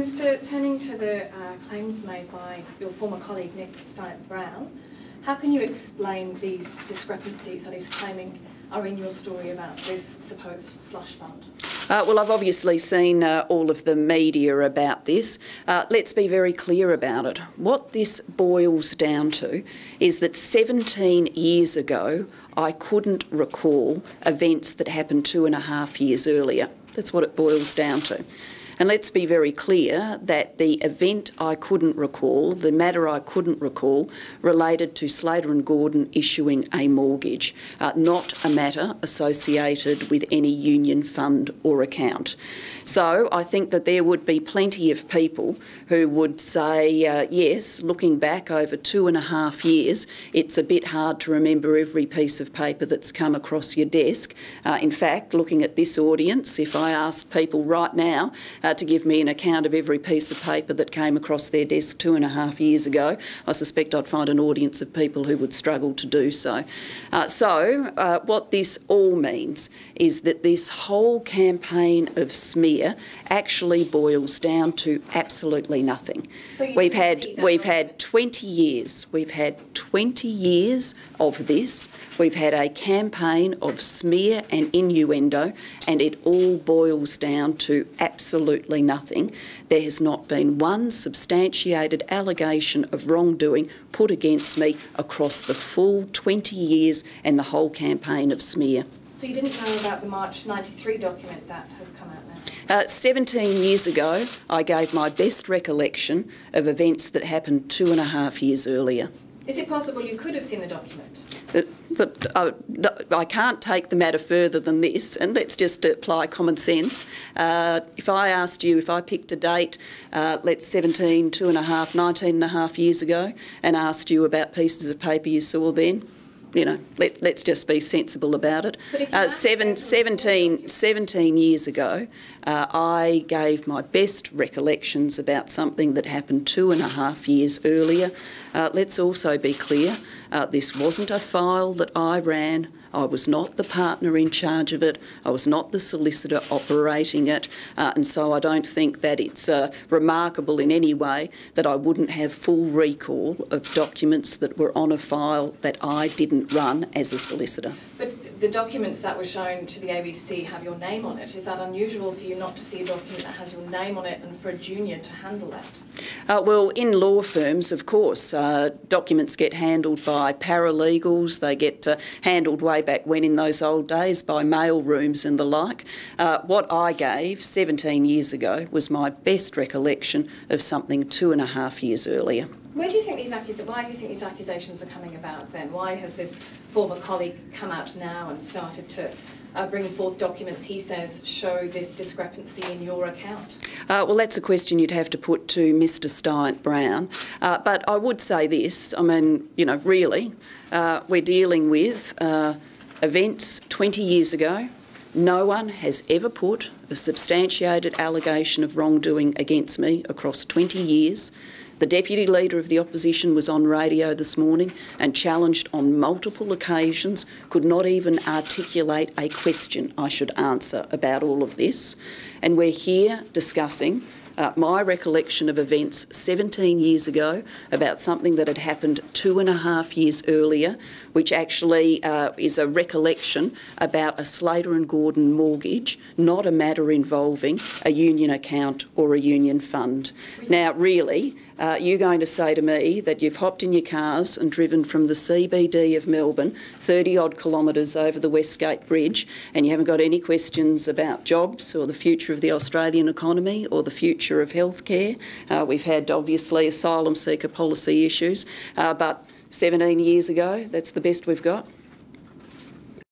Minister, turning to the claims made by your former colleague Nick Brown, how can you explain these discrepancies that he's claiming are in your story about this supposed slush fund? Well, I've obviously seen all of the media about this. Let's be very clear about it. What this boils down to is that 17 years ago, I couldn't recall events that happened 2.5 years earlier. That's what it boils down to. And let's be very clear that the event I couldn't recall, the matter I couldn't recall, related to Slater and Gordon issuing a mortgage, not a matter associated with any union fund or account. So I think that there would be plenty of people who would say, yes, looking back over 2.5 years, it's a bit hard to remember every piece of paper that's come across your desk. In fact, looking at this audience, if I asked people right now to give me an account of every piece of paper that came across their desk 2.5 years ago, I suspect I'd find an audience of people who would struggle to do so. What this all means is that this whole campaign of smear actually boils down to absolutely nothing. So we've had 20 years. We've had 20 years of this. We've had a campaign of smear and innuendo, and it all boils down to absolutely nothing. There has not been one substantiated allegation of wrongdoing put against me across the full 20 years and the whole campaign of smear. So you didn't know about the March '93 document that has come out now? 17 years ago, I gave my best recollection of events that happened 2.5 years earlier. Is it possible you could have seen the document? I can't take the matter further than this, and let's just apply common sense. If I asked you, if I picked a date, let's 17, 2.5, 19.5 years ago, and asked you about pieces of paper you saw then, you know, let's just be sensible about it. 17 years ago, I gave my best recollections about something that happened 2.5 years earlier. Let's also be clear, this wasn't a file that I ran. I was not the partner in charge of it. I was not the solicitor operating it. And so I don't think that it's remarkable in any way that I wouldn't have full recall of documents that were on a file that I didn't run as a solicitor. But the documents that were shown to the ABC have your name on it. Is that unusual for you not to see a document that has your name on it and for a junior to handle that? Well, in law firms, of course, documents get handled by paralegals. They get handled way back when in those old days by mail rooms and the like. What I gave 17 years ago was my best recollection of something 2.5 years earlier. Why do you think these accusations are coming about then? Why has this former colleague come out now and started to bring forth documents he says show this discrepancy in your account? Well, that's a question you'd have to put to Mr. Brown. But I would say this, I mean, you know, really, we're dealing with events 20 years ago. No one has ever put a substantiated allegation of wrongdoing against me across 20 years. The Deputy Leader of the Opposition was on radio this morning and challenged on multiple occasions, could not even articulate a question I should answer about all of this. And we're here discussing my recollection of events 17 years ago about something that had happened 2.5 years earlier, which actually is a recollection about a Slater and Gordon mortgage, not a matter involving a union account or a union fund. Now, really, you're going to say to me that you've hopped in your cars and driven from the CBD of Melbourne 30-odd kilometres over the Westgate Bridge and you haven't got any questions about jobs or the future of the Australian economy or the future of healthcare. We've had, obviously, asylum seeker policy issues, but 17 years ago, that's the best we've got.